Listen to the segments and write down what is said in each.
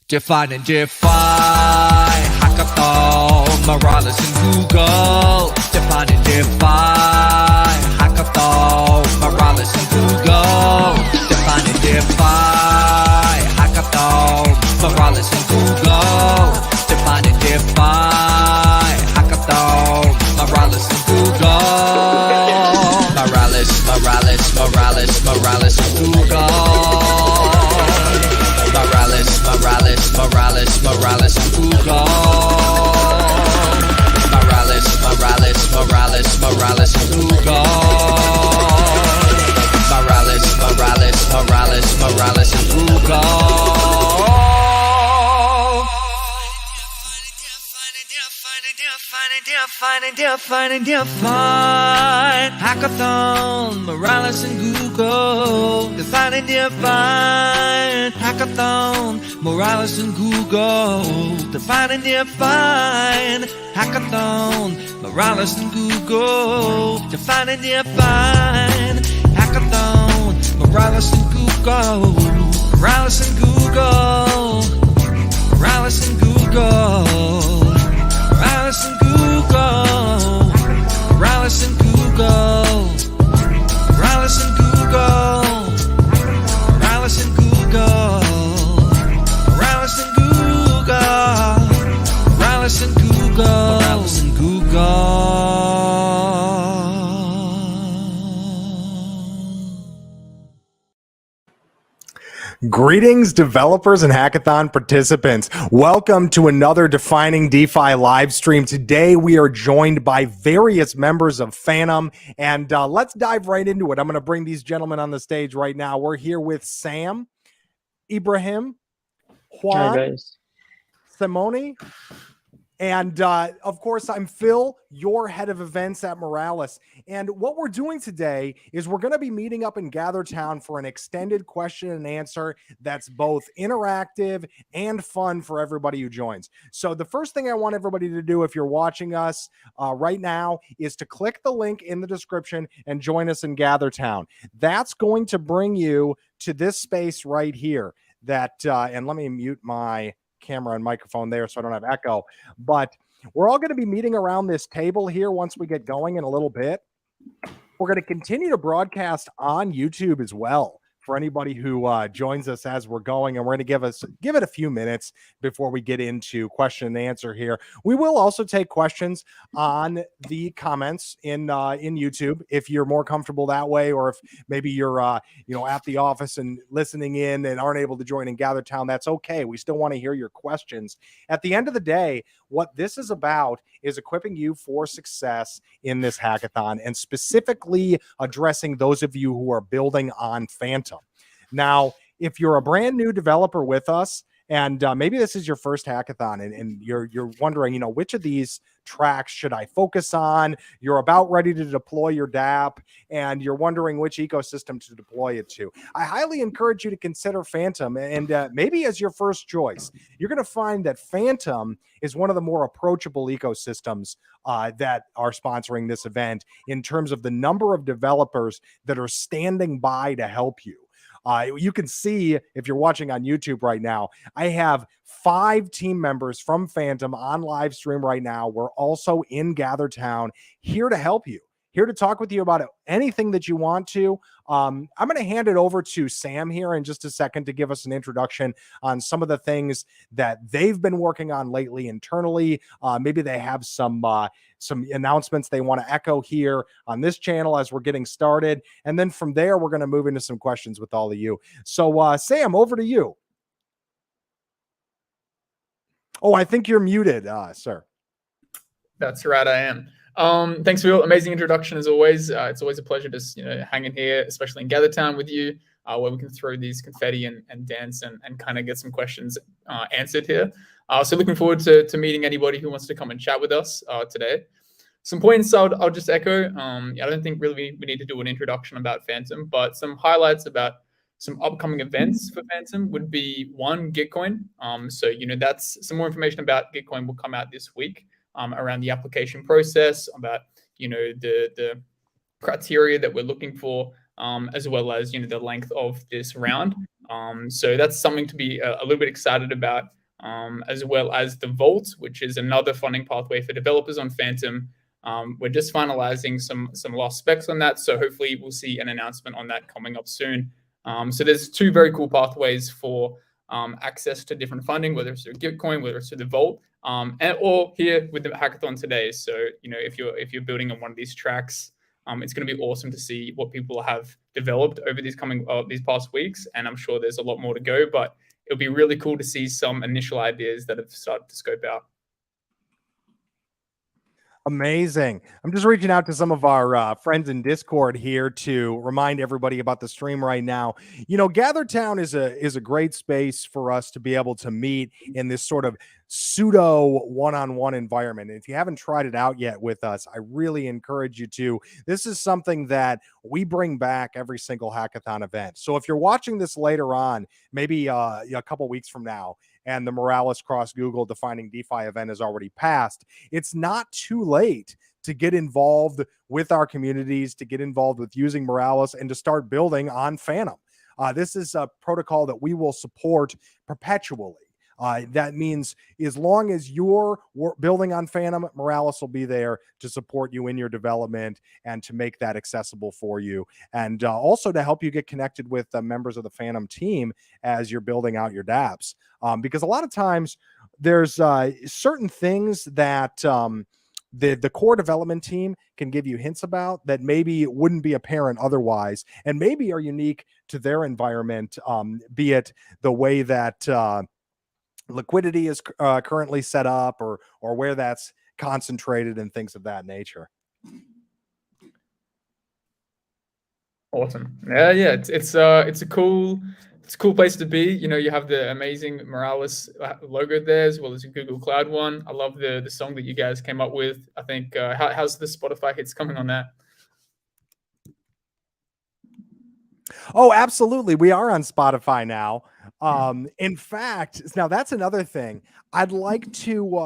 Define and define Hackathon, Morales and Google. Define and define Hackathon, Morales and Google. Define and define Hackathon, Morales and Google. Define and define Hackathon, Morales and Google. Morales and Google. Morales and Google. Morales and Google. Morales and Google. Define Hackathon, Morales and Google. Define and define Hackathon, Morales and Google. Define and define Hackathon, Morales and Google. Define and define Hackathon, Morales and Google. Morales and Google. Morales and Google. Morales and Google. Morales and Google. Morales and Google. Morales and Google. Morales and Google. Morales and Google. Morales and Google. Greetings, developers and hackathon participants. Welcome to another Defining DeFi live stream. Today, we are joined by various members of Fantom, and let's dive right into it. I'm going to bring these gentlemen on the stage right now. We're here with Sam, Ibrahim, Juan, Simone, and of course, I'm Phil, your head of events at Morales. And what we're doing today is we're going to be meeting up in GatherTown for an extended question and answer that's both interactive and fun for everybody who joins. So the first thing I want everybody to do, if you're watching us right now, is to click the link in the description and join us in GatherTown. That's going to bring you to this space right here. And let me mute my camera and microphone there so I don't have echo, but we're all going to be meeting around this table here once we get going in a little bit. We're going to continue to broadcast on YouTube as well for anybody who joins us as we're going, and we're going to give it a few minutes before we get into question and answer here. We will also take questions on the comments in YouTube if you're more comfortable that way, or if maybe you're at the office and listening in and aren't able to join in GatherTown. That's okay. We still want to hear your questions. At the end of the day, what this is about is equipping you for success in this hackathon, and specifically addressing those of you who are building on Fantom. Now, if you're a brand new developer with us, and maybe this is your first hackathon, and you're wondering, which of these tracks should I focus on? You're about ready to deploy your dApp, and you're wondering which ecosystem to deploy it to. I highly encourage you to consider Fantom, and maybe as your first choice. You're going to find that Fantom is one of the more approachable ecosystems that are sponsoring this event in terms of the number of developers that are standing by to help you. You can see, if you're watching on YouTube right now, I have 5 team members from Fantom on live stream right now. We're also in GatherTown, here to help you, here to talk with you about anything that you want to. I'm going to hand it over to Sam here in just a second to give us an introduction on some of the things that they've been working on lately internally. Maybe they have some announcements they want to echo here on this channel as we're getting started. And then from there, we're going to move into some questions with all of you. So Sam, over to you. Oh, I think you're muted, sir. That's right, I am. Thanks, Phil. Amazing introduction as always. It's always a pleasure to hang in here, especially in GatherTown with you, where we can throw these confetti and dance and kind of get some questions answered here. So looking forward to meeting anybody who wants to come and chat with us today. Some points I'll just echo. I don't think really we need to do an introduction about Fantom, but some highlights about some upcoming events for Fantom would be one, Gitcoin. So that's some more information about Gitcoin will come out this week. Around the application process, about the criteria that we're looking for, as well as the length of this round. So that's something to be a little bit excited about, as well as the Vault, which is another funding pathway for developers on Fantom. We're just finalizing some last specs on that, so hopefully we'll see an announcement on that coming up soon. So there's two very cool pathways for access to different funding, whether it's through Gitcoin, whether it's through the Vault, or here with the hackathon today. So if you're building on one of these tracks, it's going to be awesome to see what people have developed over these past weeks, and I'm sure there's a lot more to go. But it'll be really cool to see some initial ideas that have started to scope out. Amazing. I'm just reaching out to some of our friends in Discord here to remind everybody about the stream right now. GatherTown is a great space for us to be able to meet in this sort of pseudo one-on-one environment. And if you haven't tried it out yet with us, I really encourage you to. This is something that we bring back every single hackathon event. So if you're watching this later on, maybe a couple weeks from now, and the Morales Cross Google Defining DeFi event has already passed, it's not too late to get involved with our communities, to get involved with using Morales, and to start building on Fantom. This is a protocol that we will support perpetually. That means as long as you're building on Fantom, Morales will be there to support you in your development and to make that accessible for you, and also to help you get connected with members of the Fantom team as you're building out your dApps. Because a lot of times there's certain things that the core development team can give you hints about that maybe wouldn't be apparent otherwise, and maybe are unique to their environment, be it the way that liquidity is currently set up, or where that's concentrated, and things of that nature. Awesome. Yeah. It's a cool place to be. You have the amazing Morales logo there, as well as a Google Cloud one. I love the song that you guys came up with. I think how's the Spotify hits coming on that? Oh, absolutely. We are on Spotify now. In fact, now that's another thing I'd like to,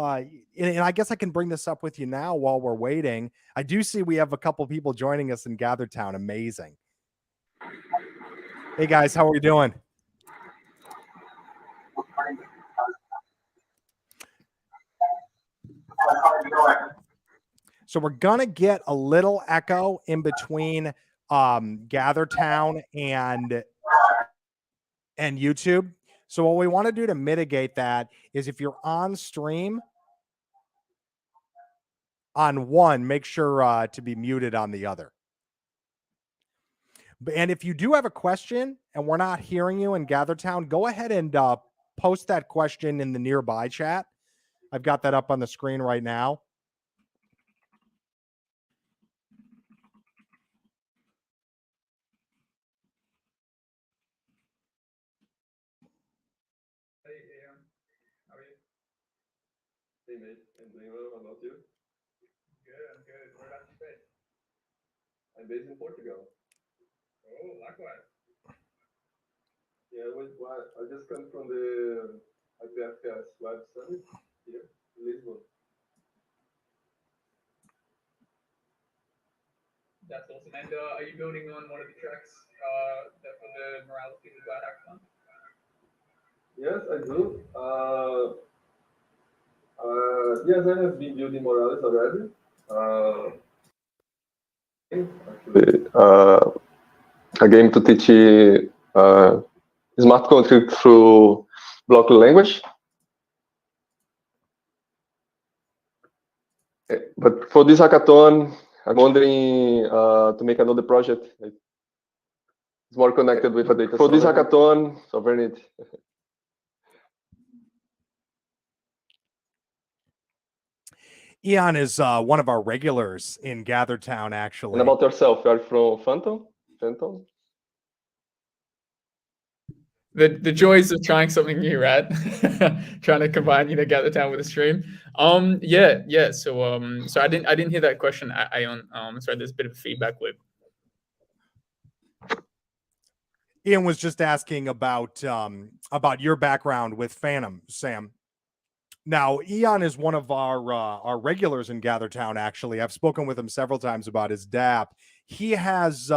and I guess I can bring this up with you now while we're waiting. I do see we have a couple people joining us in GatherTown. Amazing. Hey guys, how are you doing? So we're gonna get a little echo in between GatherTown and YouTube. So what we want to do to mitigate that is, if you're on stream on one, make sure to be muted on the other. And if you do have a question and we're not hearing you in GatherTown, go ahead and post that question in the nearby chat. I've got that up on the screen right now. Hey mate, I'm doing well. How about you? Good, I'm good. Where about you based? I'm based in Portugal. Oh, likewise. Yeah, I just come from the IPFS Web Summit here in Lisbon. That's awesome. And are you building on one of the tracks that for the Morales People Got Hackathon? Yes, I do. Yes, I have been building Morales already. Actually, a game to teach smart contract through block language. But for this hackathon, I'm wondering to make another project. It's more connected with a data. For this hackathon, sovereignty. Ian is one of our regulars in GatherTown, actually. And about yourself, you are from Fantom? Fantom? The joys of trying something new, right? Trying to combine, GatherTown with a stream. Yeah. So I didn't hear that question, Ion. Sorry, there's a bit of a feedback loop. Ian was just asking about your background with Fantom, Sam. Now, Ian is one of our regulars in GatherTown, actually. I've spoken with him several times about his dApp. He has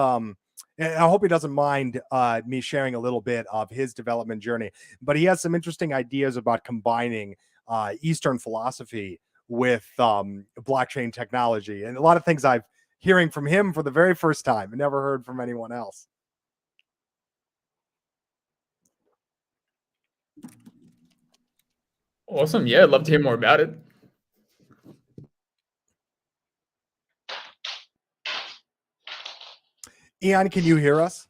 And I hope he doesn't mind me sharing a little bit of his development journey. But he has some interesting ideas about combining Eastern philosophy with blockchain technology, and a lot of things I've hearing from him for the very first time. I never heard from anyone else. Awesome. Yeah, I'd love to hear more about it. Ian, can you hear us?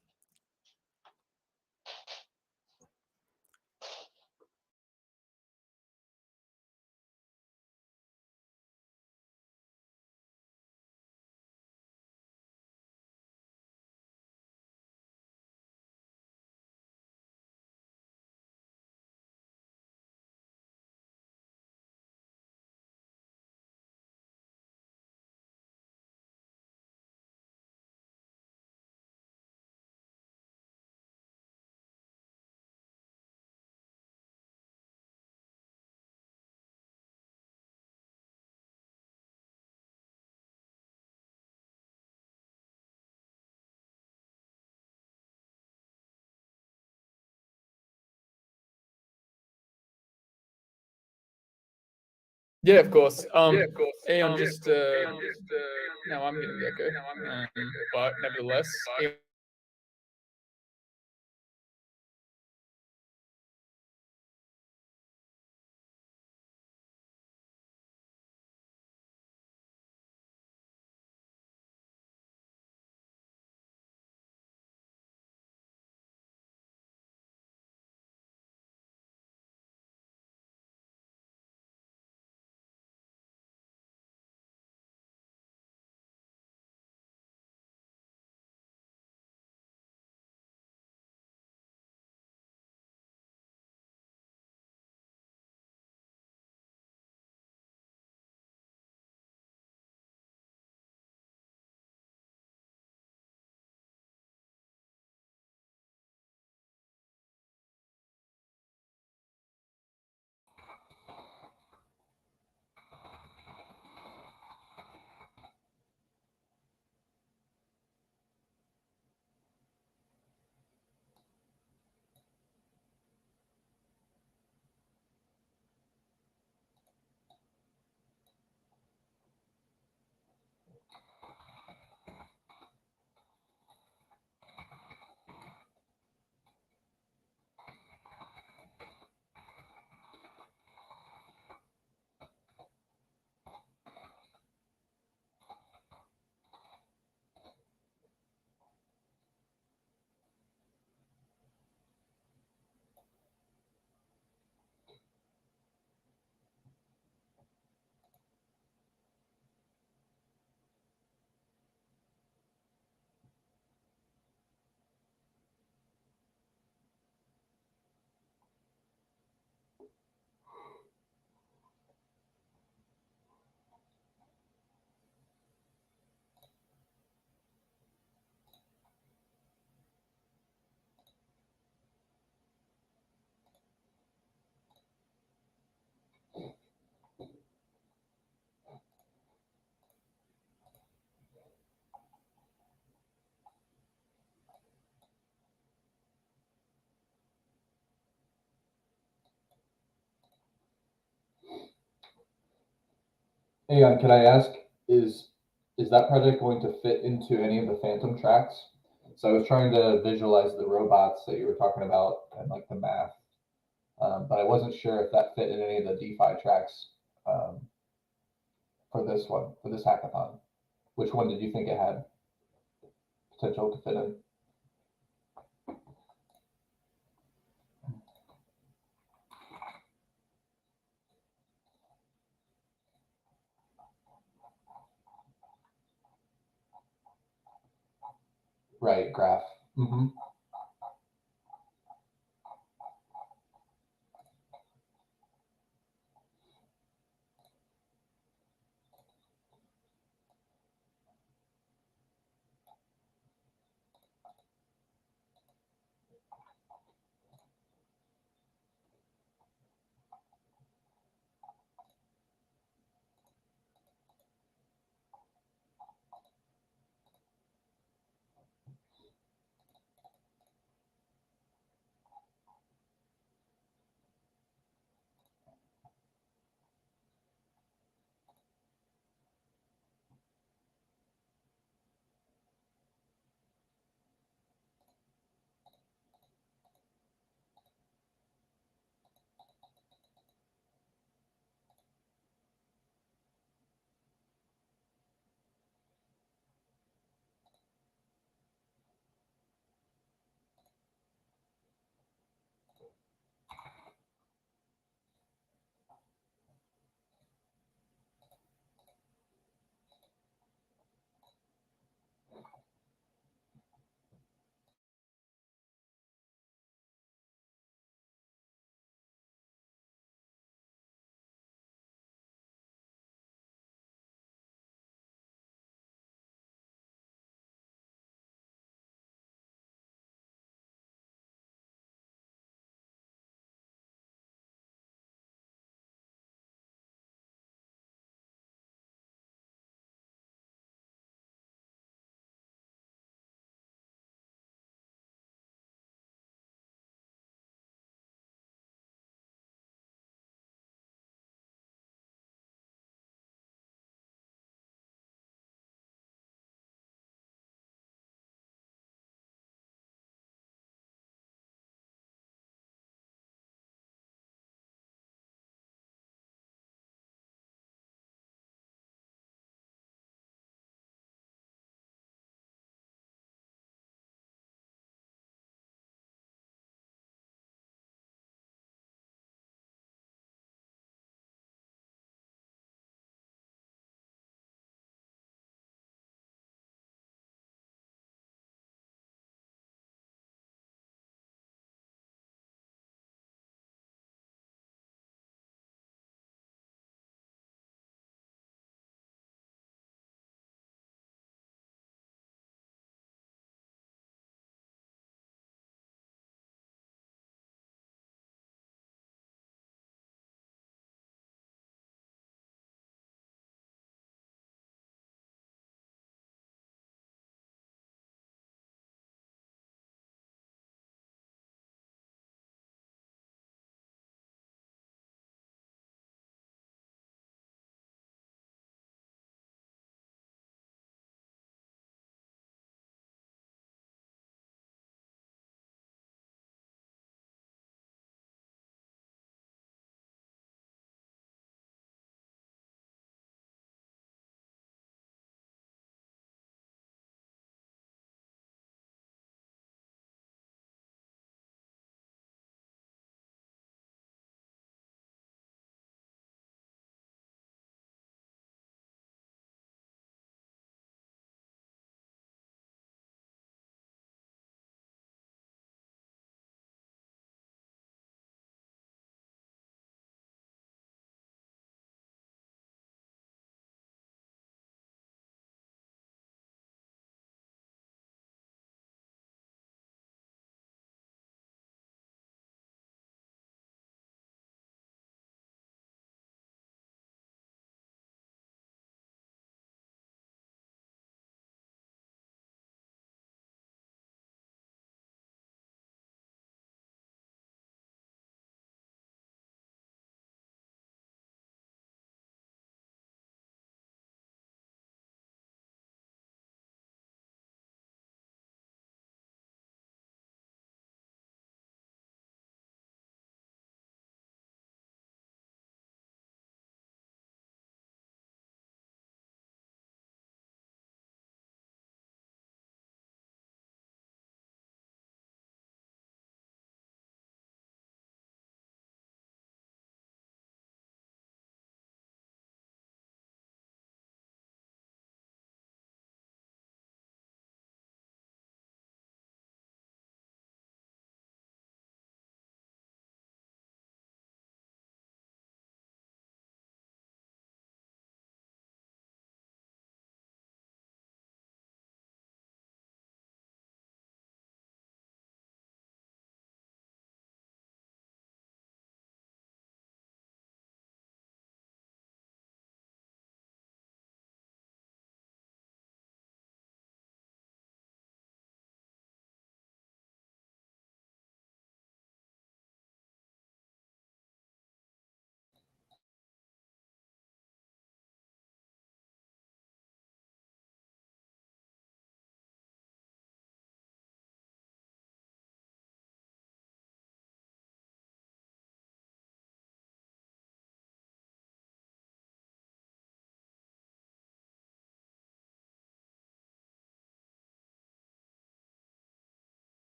Yeah, of course. Aeon just now I'm getting the echo. But nevertheless, Aeon Aeon, can I ask, is that project going to fit into any of the Fantom tracks? So I was trying to visualize the robots that you were talking about and like the math, but I wasn't sure if that fit in any of the DeFi tracks for this one, for this hackathon. Which one did you think it had potential to fit in? Right, graph. Mm-hmm.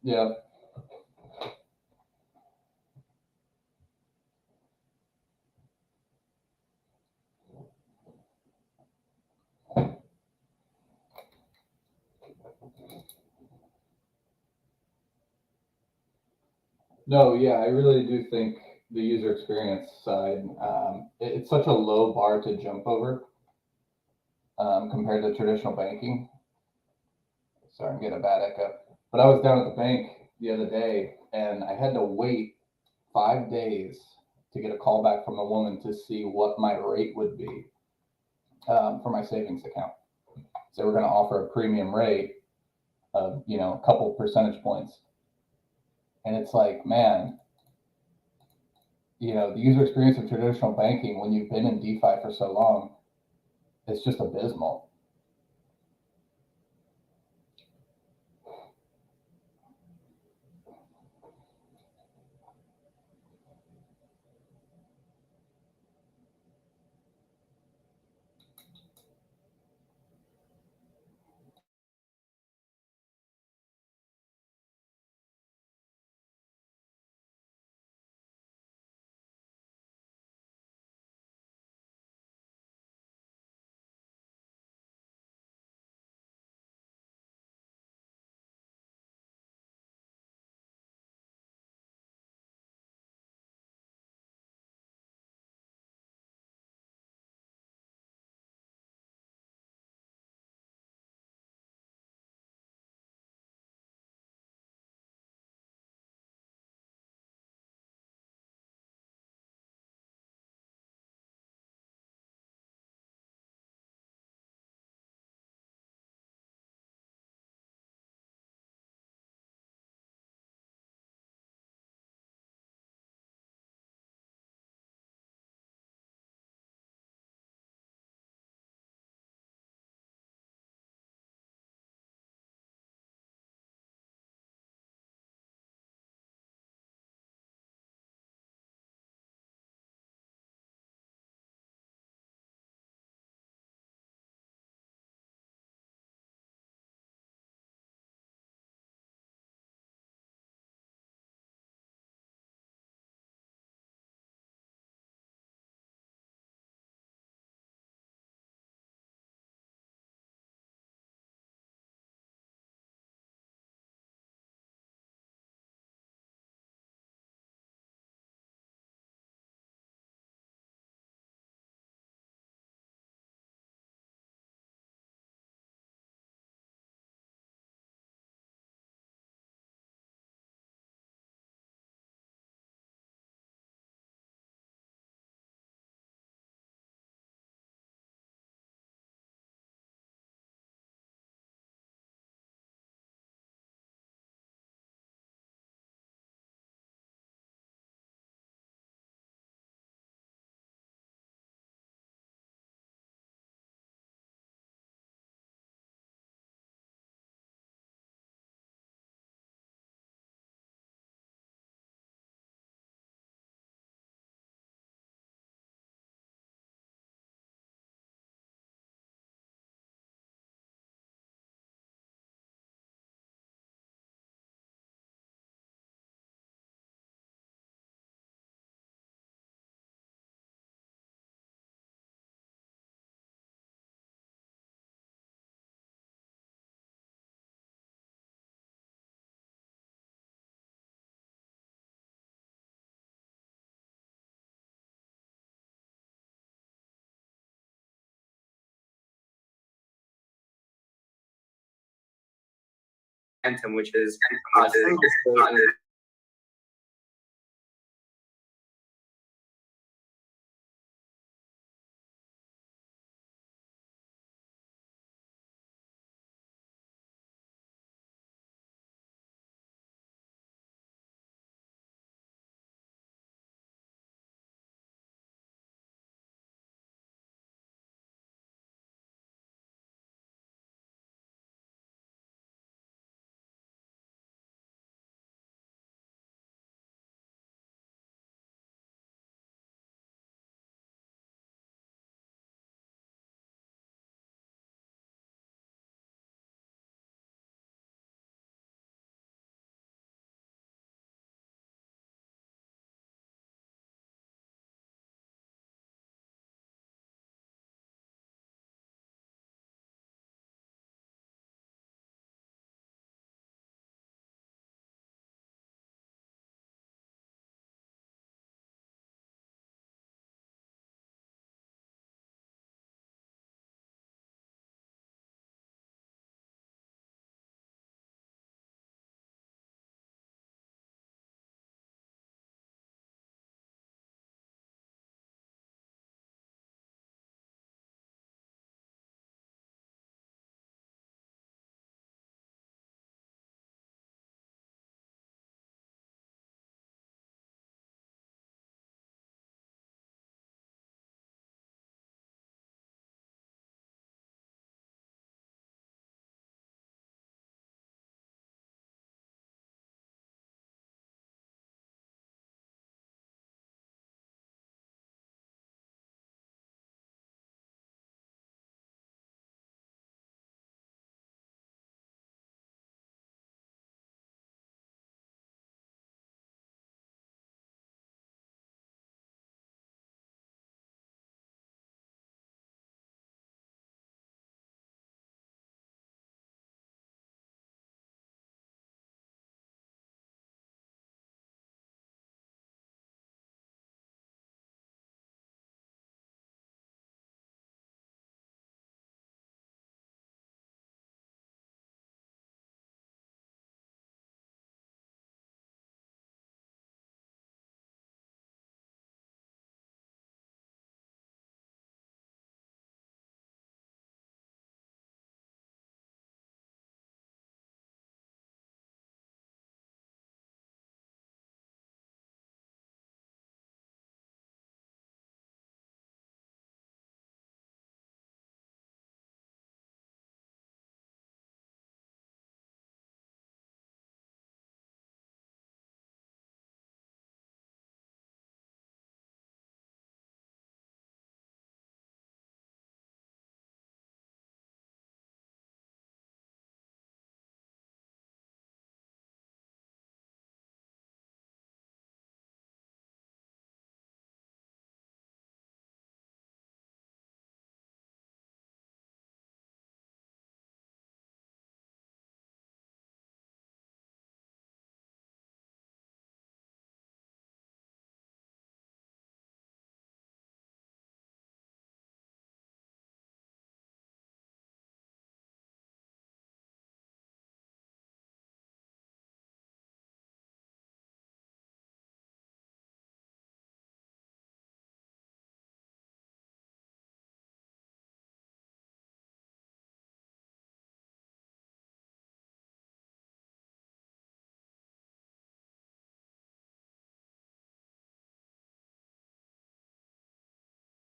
Yeah. No, yeah, I really do think the user experience side, it's such a low bar to jump over compared to traditional banking. Sorry, I'm getting a bad echo. But I was down at the bank the other day and I had to wait 5 days to get a call back from a woman to see what my rate would be for my savings account. So we're going to offer a premium rate of, a couple percentage points. And it's like, man, the user experience of traditional banking when you've been in DeFi for so long, it's just abysmal. Fantom, which is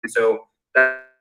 so that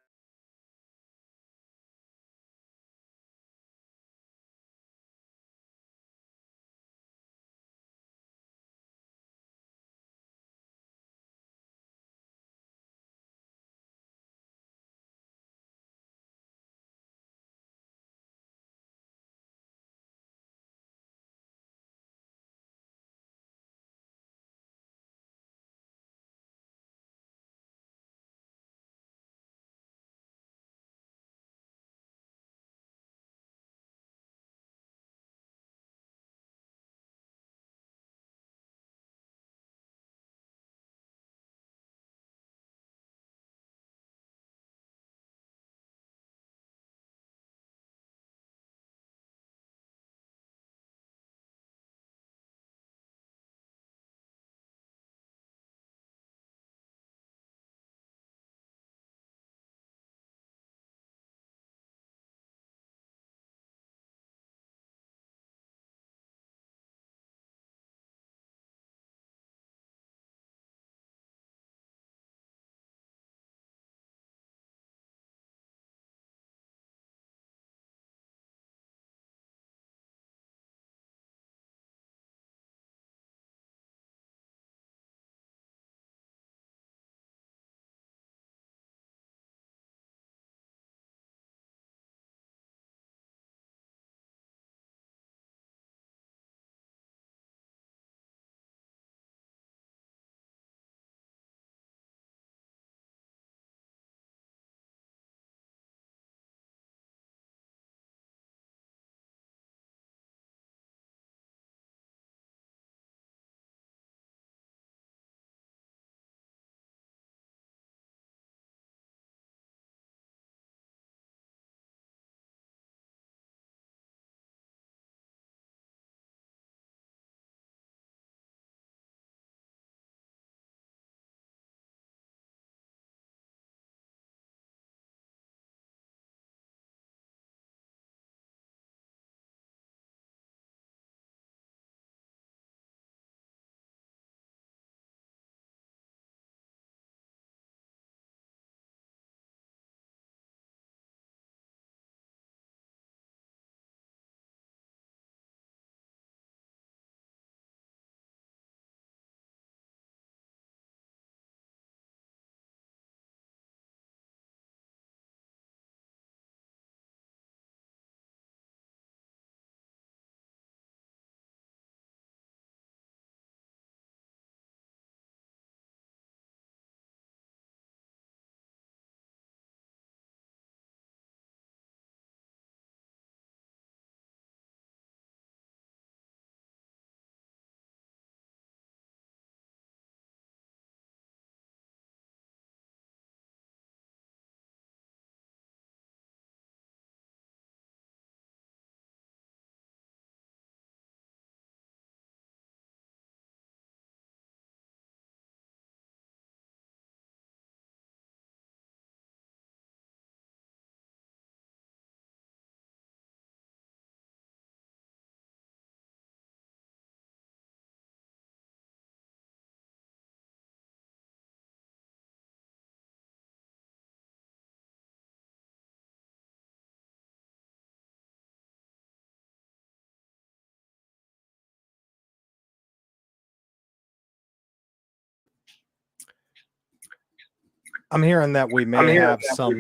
I'm hearing that we may have some.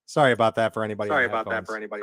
Sorry about that for anybody. Sorry about that for anybody.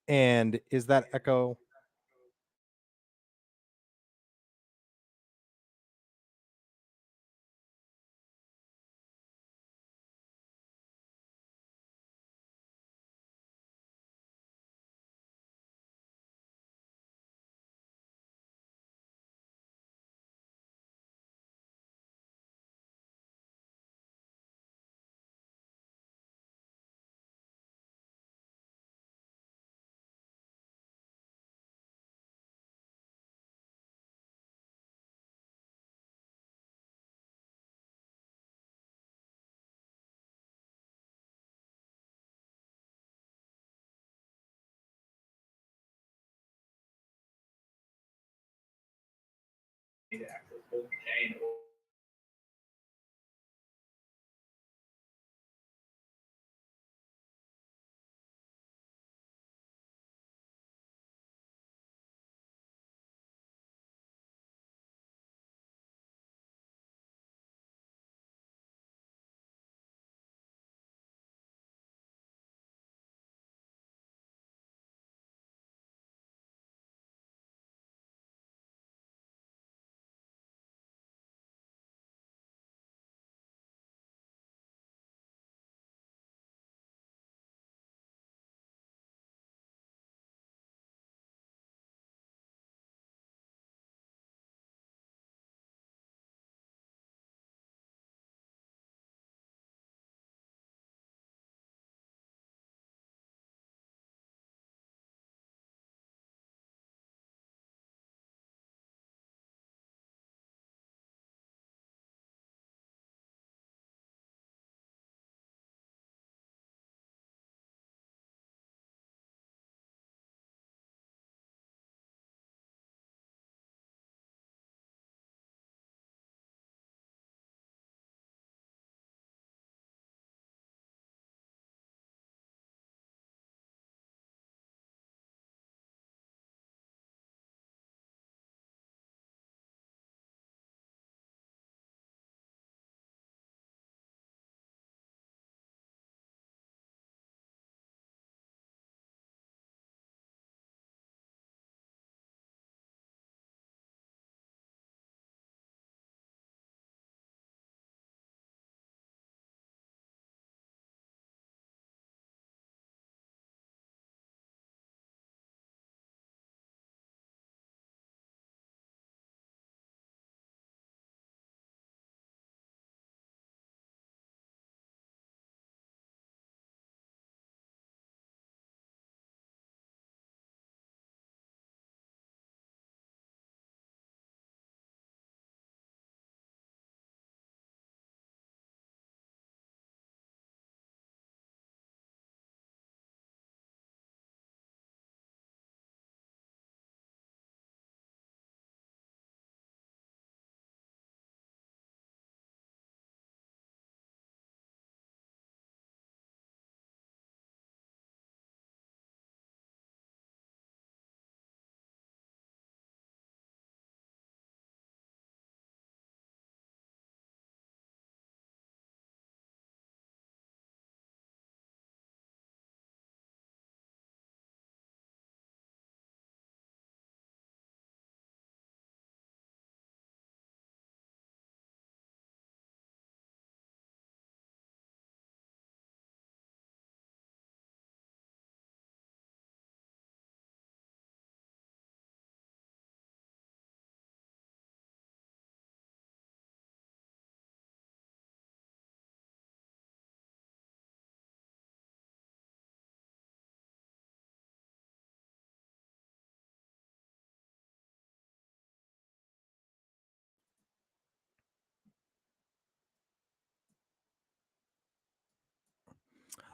And is that echo?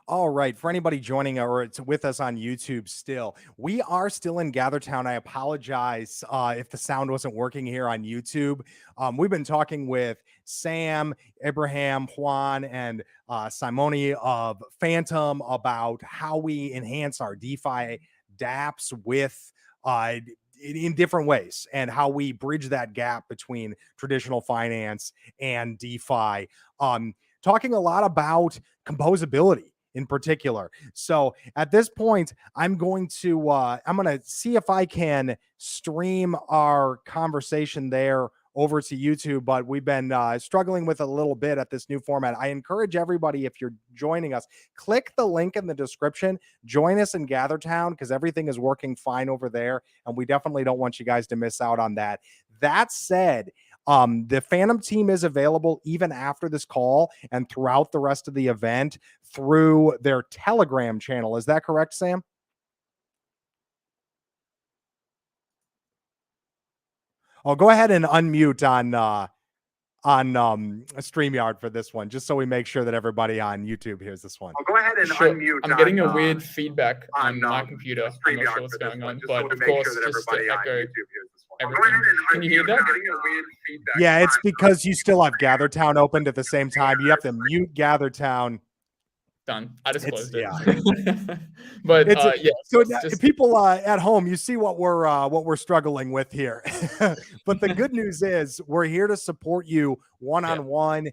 All right. For anybody joining or it's with us on YouTube still, we are still in GatherTown. I apologize if the sound wasn't working here on YouTube. We've been talking with Sam, Abraham, Juan, and Simone of Fantom about how we enhance our DeFi dApps with in different ways and how we bridge that gap between traditional finance and DeFi. Talking a lot about composability in particular. So at this point, I'm going to see if I can stream our conversation there over to YouTube, but we've been struggling with a little bit at this new format. I encourage everybody, if you're joining us, click the link in the description, join us in GatherTown because everything is working fine over there, and we definitely don't want you guys to miss out on that. That said, the Fantom team is available even after this call and throughout the rest of the event through their Telegram channel. Is that correct, Sam? I'll go ahead and unmute on StreamYard for this one, just so we make sure that everybody on YouTube hears this one. I'll go ahead and Sure. unmute. I'm getting a weird feedback on my on computer. I'm StreamYard not sure what's for this going one, on, just so but to of make course, sure that just to everybody on echo YouTube hears this one. I'll go everything. ahead and Can you hear unmute. that? I'm getting a weird feedback. Yeah, it's because you still have GatherTown opened at the same time. You have to mute GatherTown. Done. I just closed it. Yeah. But It's yeah, so just people at home, you see what we're struggling with here. But the good news is we're here to support you one-on-one.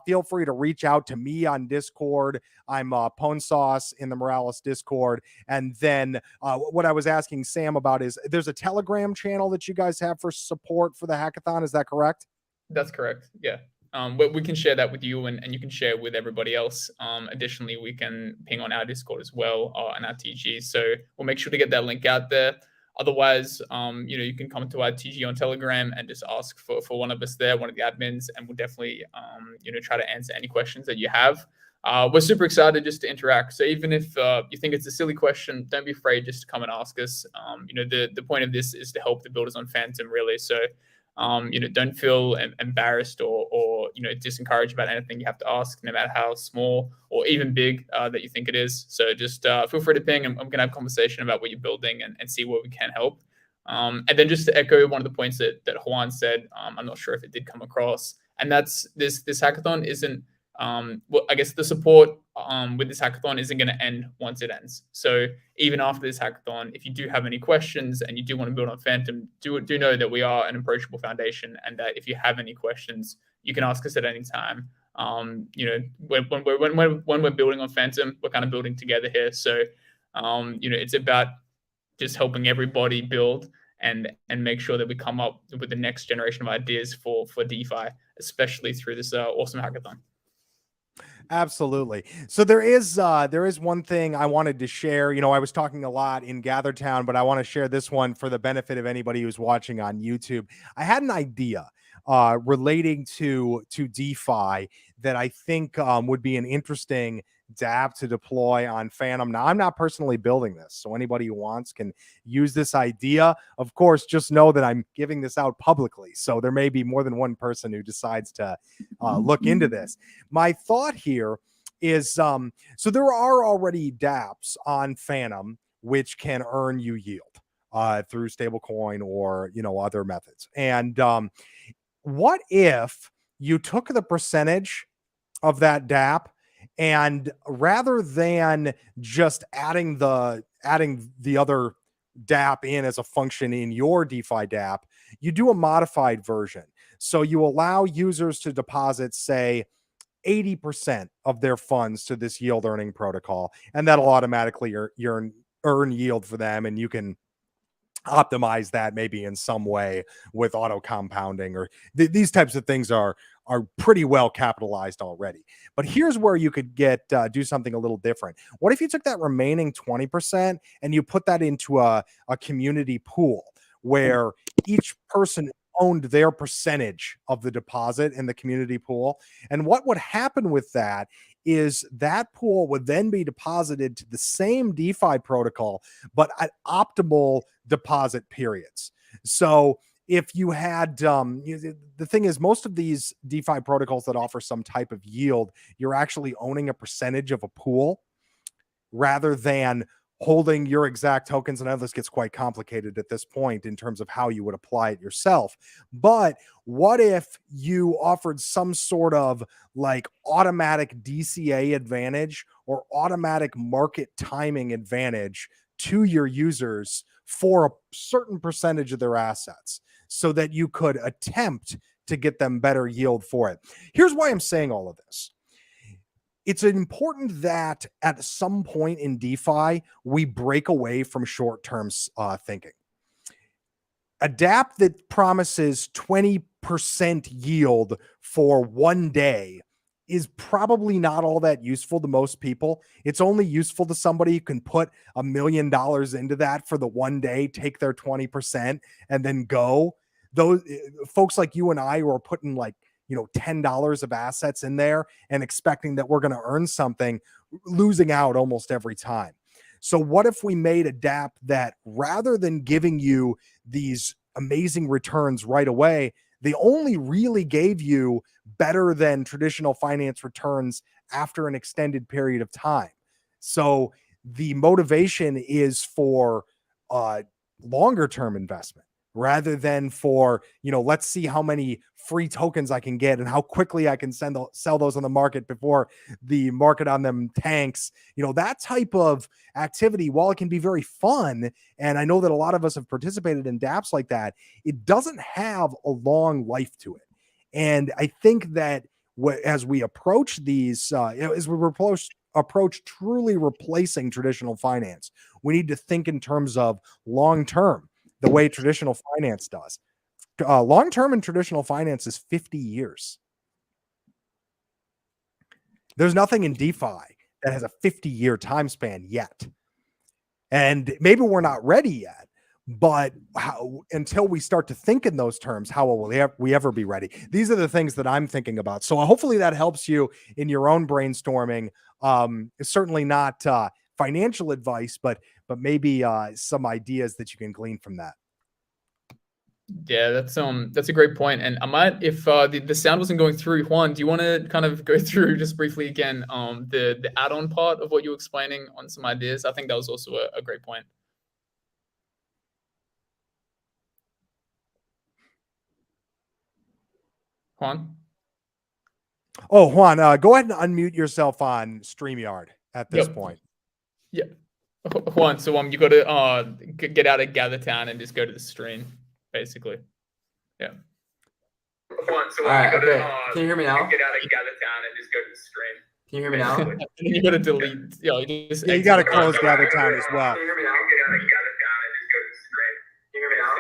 Feel free to reach out to me on Discord. I'm Pone Sauce in the Morales Discord. And then what I was asking Sam about is there's a Telegram channel that you guys have for support for the hackathon. Is that correct? That's correct. Yeah. We can share that with you and you can share with everybody else. Additionally, we can ping on our Discord as well and our TG. So we'll make sure to get that link out there. Otherwise, you can come to our TG on Telegram and just ask for one of us there, one of the admins, and we'll definitely, try to answer any questions that you have. We're super excited just to interact. So even if you think it's a silly question, don't be afraid just to come and ask us. The point of this is to help the builders on Fantom, really. So don't feel embarrassed or disencouraged about anything you have to ask, no matter how small or even big that you think it is. So just feel free to ping, and I'm going to have a conversation about what you're building and see where we can help. And then just to echo one of the points that Juan said, I'm not sure if it did come across, and that's this hackathon isn't I guess the support with this hackathon isn't going to end once it ends. So even after this hackathon, if you do have any questions and you do want to build on Fantom, do know that we are an approachable foundation, and that if you have any questions, you can ask us at any time. When we're building on Fantom, we're kind of building together here. So it's about just helping everybody build and make sure that we come up with the next generation of ideas for DeFi, especially through this awesome hackathon. Absolutely. So there is one thing I wanted to share. I was talking a lot in GatherTown, but I want to share this one for the benefit of anybody who's watching on YouTube. I had an idea relating to DeFi that I think would be an interesting dApp to deploy on Fantom. Now, I'm not personally building this, so anybody who wants can use this idea. Of course, just know that I'm giving this out publicly, so there may be more than one person who decides to look into this. My thought here is, so there are already dApps on Fantom which can earn you yield through stablecoin or other methods. And what if you took the percentage of that dApp, and rather than just adding the other dApp in as a function in your DeFi dApp, you do a modified version. So you allow users to deposit, say, 80% of their funds to this yield earning protocol, and that'll automatically earn yield for them, and you can optimize that maybe in some way with auto compounding or these types of things are pretty well capitalized already. But here's where you could do something a little different. What if you took that remaining 20% and you put that into a community pool where each person owned their percentage of the deposit in the community pool? And what would happen with that is that pool would then be deposited to the same DeFi protocol, but at optimal deposit periods. So if you had, the thing is, most of these DeFi protocols that offer some type of yield, you're actually owning a percentage of a pool. rather than holding your exact tokens. And I know this gets quite complicated at this point in terms of how you would apply it yourself. But what if you offered some sort of like automatic DCA advantage or automatic market timing advantage to your users for a certain percentage of their assets so that you could attempt to get them better yield for it? Here's why I'm saying all of this. It's important that at some point in DeFi, we break away from short-term thinking. A dApp that promises 20% yield for one day is probably not all that useful to most people. It's only useful to somebody who can put $1 million into that for the one day, take their 20%, and then go. Those folks like you and I who are putting like, $10 of assets in there and expecting that we're going to earn something, losing out almost every time. So what if we made a dApp that rather than giving you these amazing returns right away, they only really gave you better than traditional finance returns after an extended period of time? So the motivation is for longer term investment rather than for, let's see how many free tokens I can get and how quickly I can sell those on the market before the market on them tanks. That type of activity, while it can be very fun, and I know that a lot of us have participated in dApps like that, it doesn't have a long life to it. And I think that as we approach these, as we approach truly replacing traditional finance, we need to think in terms of long-term, the way traditional finance does. Long-term in traditional finance is 50 years. There's nothing in DeFi that has a 50-year time span yet. And maybe we're not ready yet, but until we start to think in those terms, how will we ever be ready? These are the things that I'm thinking about. So hopefully that helps you in your own brainstorming. It's certainly not financial advice, but maybe some ideas that you can glean from that. Yeah, that's a great point. And I might, if the sound wasn't going through, Juan, do you want to kind of go through just briefly again the add-on part of what you were explaining on some ideas? I think that was also a great point. Juan? Oh, Juan, go ahead and unmute yourself on StreamYard at this point. Yeah. Juan, so you got to get out of GatherTown and just go to the stream, basically. Yeah. Juan, so All right, you okay. gotta, Can you hear me now? get out of GatherTown and just go to the stream. Can you hear me now? And then you got to delete. You got to close GatherTown as well. Can you hear me now? Get out of GatherTown and just go to the stream. Can you hear me now?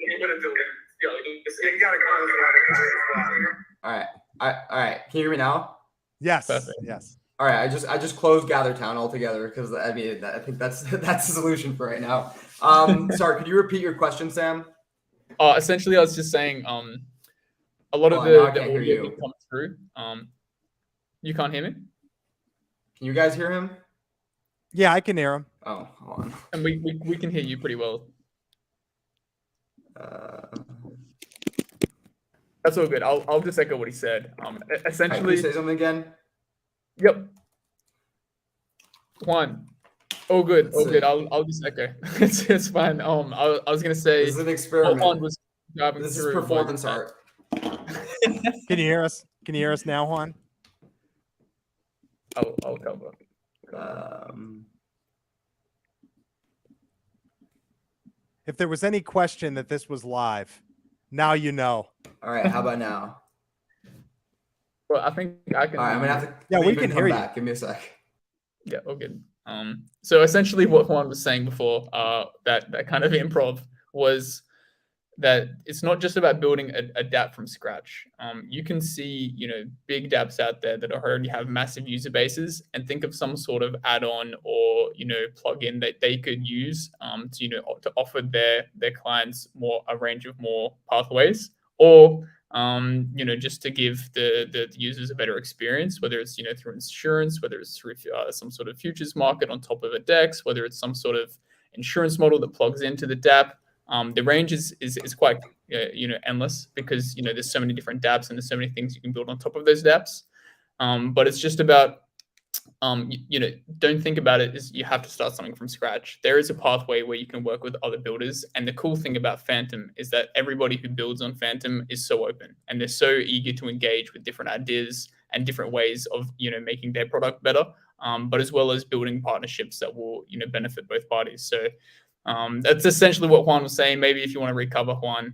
You gotta delete. You gotta close GatherTown as well. All right. Can you hear me now? Yes. Perfect. Yes. All right. I just closed GatherTown altogether because I think that's the solution for right now. Sorry, could you repeat your question, Sam? Essentially, I was just saying, a lot of now I the can't hear audio you. that comes through. You can't hear me? Can you guys hear him? Yeah, I can hear him. Oh, hold on. And we can hear you pretty well. That's all good. I'll just echo what he said. Essentially, Can you say something again? Yep. Juan. Oh, good. Let's Oh, good. see. I'll just echo. It's fine. I was gonna say. This is an what experiment. Juan was driving This is through performance was art. Can you hear us? Can you hear us now, Juan? I'll cover. If there was any question that this was live, now you know. All right. How about now? Well, I think I can. All right. I'm gonna have to. Yeah, we leave can and hear come you. back. Give me a sec. Yeah, all good. So essentially what Juan was saying before, that kind of improv was that it's not just about building a dApp from scratch. You can see, big dApps out there that already have massive user bases, and think of some sort of add-on or, plugin that they could use to offer their clients a range of more pathways, or just to give the users a better experience, whether it's, through insurance, whether it's through some sort of futures market on top of a DEX, whether it's some sort of insurance model that plugs into the dApp. The range is quite, endless, because, there's so many different dApps and there's so many things you can build on top of those dApps. But it's just about don't think about it as you have to start something from scratch. There is a pathway where you can work with other builders. And the cool thing about Fantom is that everybody who builds on Fantom is so open and they're so eager to engage with different ideas and different ways of, making their product better, but as well as building partnerships that will, benefit both parties. So that's essentially what Juan was saying. Maybe if you want to recover, Juan.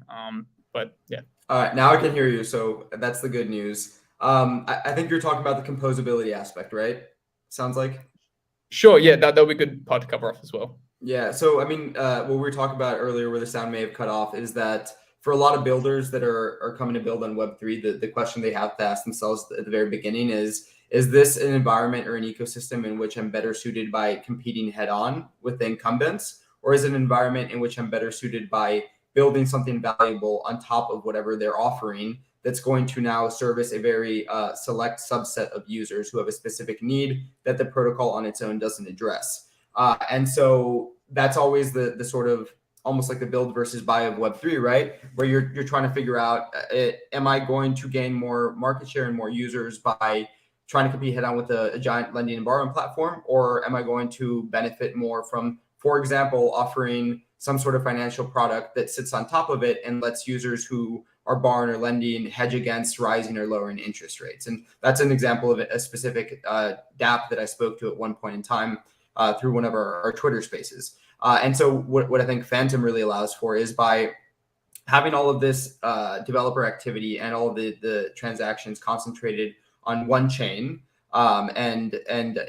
But yeah. All right, now I can hear you. So that's the good news. I think you're talking about the composability aspect, right? Sounds like. Sure. Yeah, that'll be a good part to cover off as well. Yeah. So I mean, what we were talking about earlier, where the sound may have cut off, is that for a lot of builders that are coming to build on Web3, the question they have to ask themselves at the very beginning is this an environment or an ecosystem in which I'm better suited by competing head on with the incumbents, or is it an environment in which I'm better suited by building something valuable on top of whatever they're offering that's going to now service a very select subset of users who have a specific need that the protocol on its own doesn't address. And so that's always the sort of almost like the build versus buy of Web3, right? Where you're trying to figure out, am I going to gain more market share and more users by trying to compete head on with a giant lending and borrowing platform? Or am I going to benefit more from, for example, offering some sort of financial product that sits on top of it and lets users who are borrowing or lending hedge against rising or lowering interest rates? And that's an example of a specific DApp that I spoke to at one point in time through one of our Twitter spaces. And so what I think Fantom really allows for is by having all of this developer activity and all of the transactions concentrated on one chain, and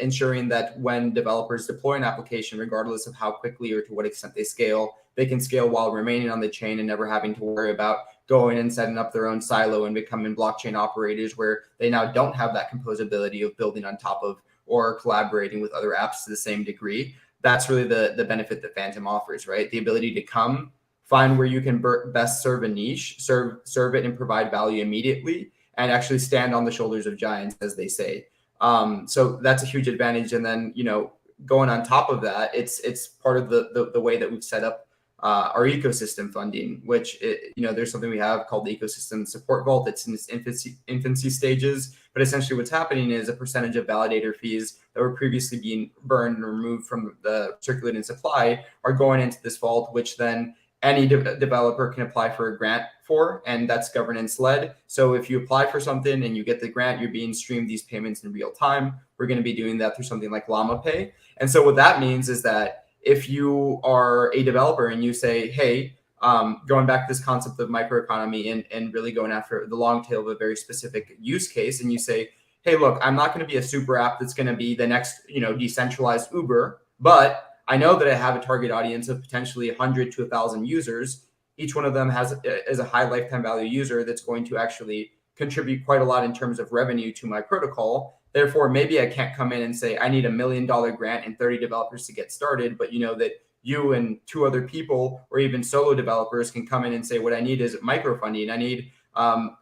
ensuring that when developers deploy an application, regardless of how quickly or to what extent they scale, they can scale while remaining on the chain and never having to worry about going and setting up their own silo and becoming blockchain operators where they now don't have that composability of building on top of or collaborating with other apps to the same degree. That's really the benefit that Fantom offers, right? The ability to come, find where you can best serve a niche, serve it and provide value immediately, and actually stand on the shoulders of giants, as they say. So that's a huge advantage. And then, going on top of that, it's part of the way that we've set up our ecosystem funding, which there's something we have called the Ecosystem Support Vault. It's in its infancy stages, but essentially what's happening is a percentage of validator fees that were previously being burned and removed from the circulating supply are going into this vault, which then any developer can apply for a grant for, and that's governance led. So if you apply for something and you get the grant, you're being streamed these payments in real time. We're going to be doing that through something like Llama Pay. And so what that means is that if you are a developer and you say, hey, going back to this concept of microeconomy and really going after the long tail of a very specific use case, and you say, hey, look, I'm not going to be a super app that's going to be the next, decentralized Uber, but I know that I have a target audience of potentially 100 to 1,000 users. Each one of them is a high lifetime value user that's going to actually contribute quite a lot in terms of revenue to my protocol. Therefore, maybe I can't come in and say I need $1 million grant and 30 developers to get started, but that you and 2 other people or even solo developers can come in and say, what I need is microfunding. I need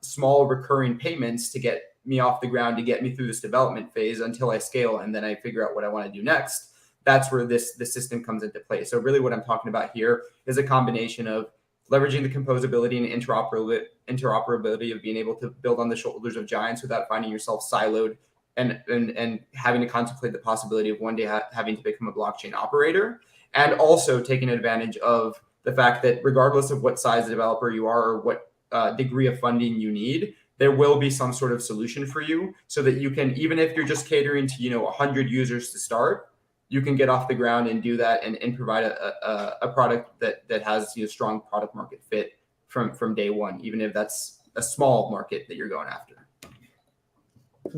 small recurring payments to get me off the ground, to get me through this development phase until I scale, and then I figure out what I want to do next. That's where this system comes into play. So really what I'm talking about here is a combination of leveraging the composability and interoperability of being able to build on the shoulders of giants without finding yourself siloed and having to contemplate the possibility of one day having to become a blockchain operator, and also taking advantage of the fact that regardless of what size developer you are or what degree of funding you need, there will be some sort of solution for you so that you can, even if you're just catering to 100 users to start, you can get off the ground and do that and provide a product that has strong product market fit from day one, even if that's a small market that you're going after.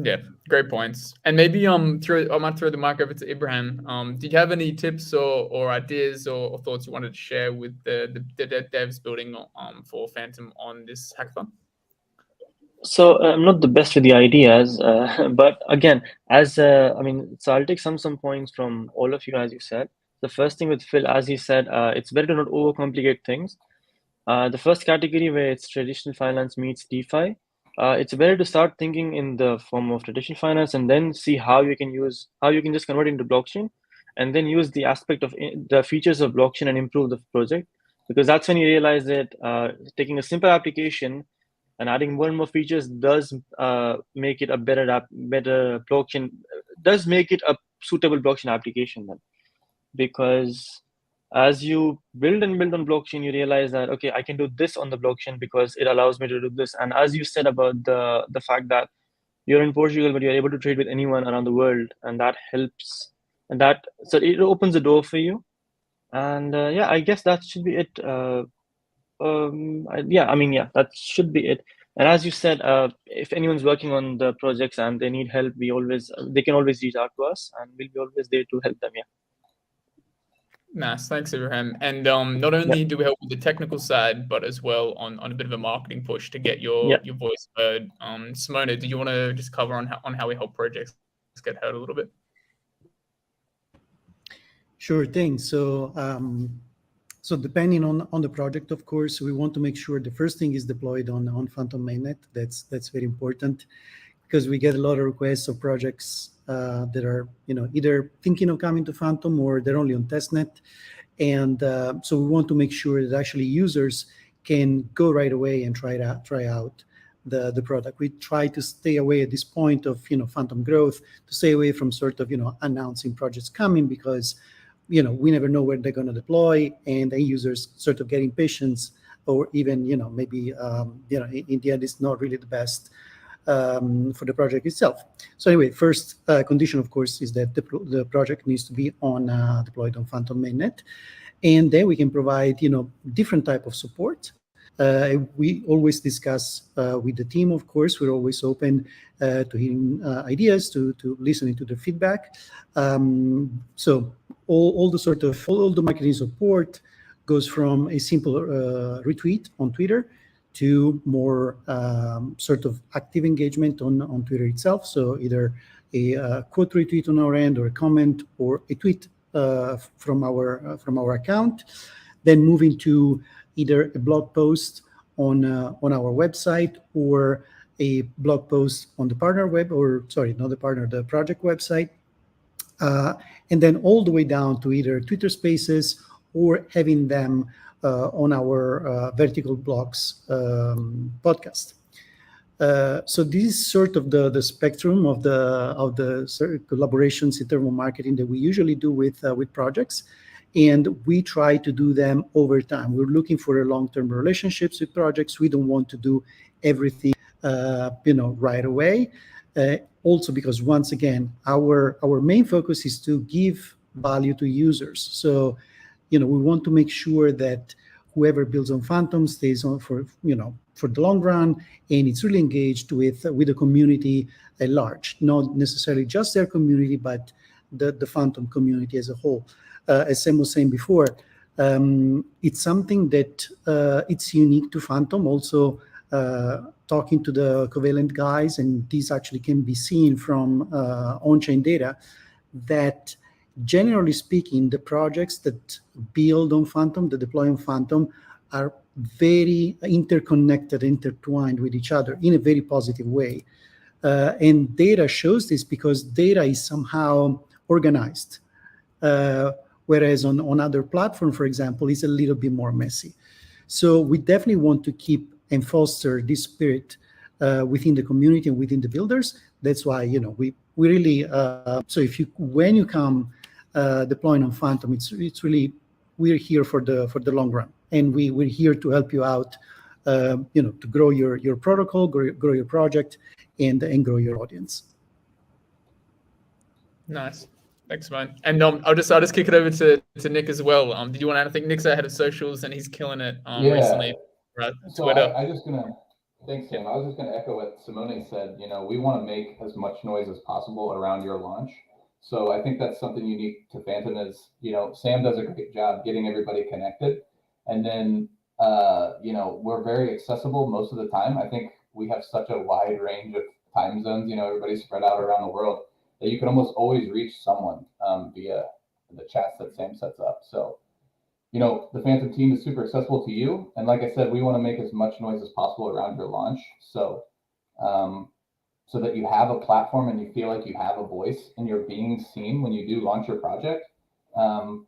Yeah, great points. And maybe I might throw the mic over to Ibrahim. Did you have any tips or ideas or thoughts you wanted to share with the devs building for Fantom on this hackathon? So I'm not the best with the ideas, but again, so I'll take some points from all of you, as you said. The first thing with Phil, as he said, it's better to not overcomplicate things. The first category where it's traditional finance meets DeFi, it's better to start thinking in the form of traditional finance and then see how you can just convert it into blockchain, and then use the aspect of the features of blockchain and improve the project, because that's when you realize that taking a simple application and adding more and more features does make it a better blockchain, does make it a suitable blockchain application then. Because as you build and build on blockchain, you realize that, okay, I can do this on the blockchain because it allows me to do this. And as you said about the fact that you're in Portugal, but you're able to trade with anyone around the world, and that helps, and that, so it opens the door for you. And yeah, I guess that should be it. That should be it. And as you said, if anyone's working on the projects and they need help, they can always reach out to us, and we'll be always there to help them. Yeah. Nice, thanks, Abraham. And not only do we help with the technical side, but as well on a bit of a marketing push to get your voice heard. Simona, do you want to just cover on how we help projects get heard a little bit? Sure thing. So depending on the project, of course, we want to make sure the first thing is deployed on Fantom mainnet. That's very important, because we get a lot of requests of projects that are either thinking of coming to Fantom or they're only on testnet, and so we want to make sure that actually users can go right away and try out the product. We try to stay away at this point of Fantom growth, to stay away from sort of announcing projects coming, because we never know where they're going to deploy, and the users sort of get impatient, or even maybe in the end it's not really the best for the project itself. So anyway, first condition, of course, is that the project needs to be deployed on Fantom mainnet, and then we can provide different type of support. We always discuss with the team, of course. We're always open to hearing ideas, to listening to the feedback. So all the marketing support goes from a simple retweet on Twitter to more sort of active engagement on Twitter itself. So either a quote retweet on our end, or a comment, or a tweet from our account. Then moving to either a blog post on our website, or a blog post on the partner the project website, and then all the way down to either Twitter Spaces, or having them on our Vertical Blocks podcast. So this is sort of the spectrum of the collaborations in terms of marketing that we usually do with projects. And we try to do them over time. We're looking for long-term relationships with projects. We don't want to do everything, right away. Also, because once again, our main focus is to give value to users. So, we want to make sure that whoever builds on Fantom stays on for the long run, and it's really engaged with the community at large, not necessarily just their community, but the Fantom community as a whole. As Sam was saying before, it's something that it's unique to Fantom. Also, talking to the Covalent guys, and these actually can be seen from on-chain data, that generally speaking, the projects that build on Fantom, that deploy on Fantom, are very interconnected, intertwined with each other in a very positive way. And data shows this, because data is somehow organized. Whereas on other platforms, for example, it's a little bit more messy. So we definitely want to keep and foster this spirit within the community and within the builders. That's why we really so when you come deploying on Fantom, it's really, we're here for the long run, and we're here to help you out, to grow your protocol, grow your project, and grow your audience. Nice. Thanks, man. And I'll just kick it over to Nick as well. Did you want to add anything? Nick's our head of socials, and he's killing it recently. Right, so Twitter. Thanks, Sam. I was just gonna echo what Simone said. We want to make as much noise as possible around your launch. So I think that's something unique to Fantom is, Sam does a great job getting everybody connected, and then we're very accessible most of the time. I think we have such a wide range of time zones. Everybody's spread out around the world, that you can almost always reach someone via the chats that Sam sets up. So, the Fantom team is super accessible to you. And like I said, we want to make as much noise as possible around your launch. So, so that you have a platform and you feel like you have a voice and you're being seen when you do launch your project. So,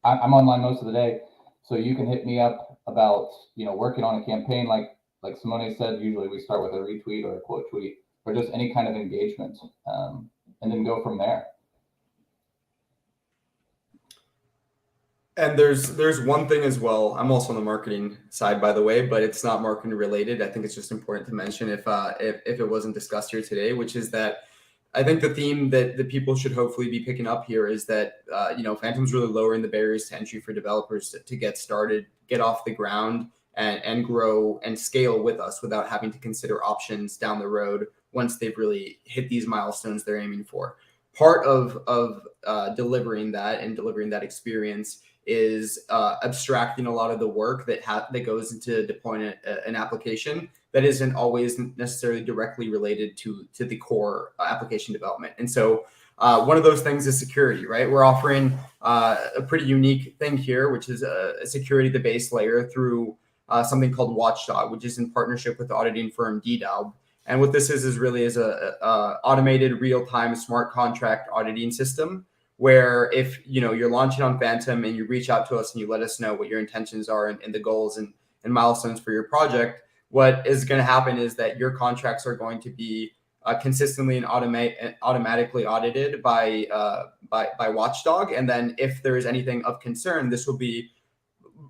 I'm online most of the day. So you can hit me up about, working on a campaign like Simone said. Usually we start with a retweet or a quote tweet or just any kind of engagement, and then go from there. And there's one thing as well. I'm also on the marketing side, by the way, but it's not marketing related. I think it's just important to mention if it wasn't discussed here today, which is that I think the theme that the people should hopefully be picking up here is that Fantom's really lowering the barriers to entry for developers to get started, get off the ground, and grow and scale with us without having to consider options down the road once they've really hit these milestones they're aiming for. Part of delivering that experience is abstracting a lot of the work that goes into deploying an application that isn't always necessarily directly related to the core application development. And so one of those things is security, right? We're offering a pretty unique thing here, which is a security the base layer through something called Watchdog, which is in partnership with the auditing firm DDALB. And what this is really is a automated real-time smart contract auditing system where if you're launching on Fantom and you reach out to us and you let us know what your intentions are and the goals and milestones for your project, what is going to happen is that your contracts are going to be consistently and automatically audited by Watchdog. And then if there is anything of concern, this will be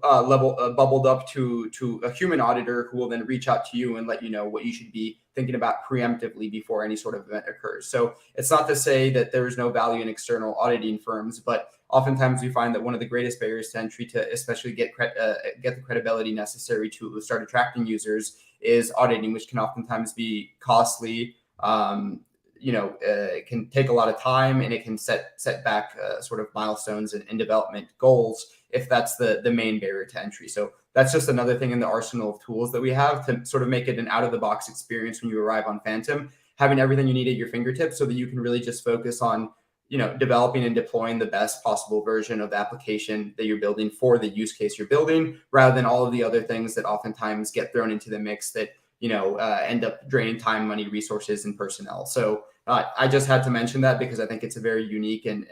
bubbled up to a human auditor who will then reach out to you and let you know what you should be thinking about preemptively before any sort of event occurs. So it's not to say that there is no value in external auditing firms, but oftentimes we find that one of the greatest barriers to entry to especially get the credibility necessary to start attracting users is auditing, which can oftentimes be costly. It can take a lot of time and it can set back sort of milestones and development goals if that's the main barrier to entry. So that's just another thing in the arsenal of tools that we have to sort of make it an out-of-the-box experience when you arrive on Fantom, having everything you need at your fingertips so that you can really just focus on developing and deploying the best possible version of the application that you're building for the use case you're building, rather than all of the other things that oftentimes get thrown into the mix that end up draining time, money, resources, and personnel. So I just had to mention that because I think it's a very unique and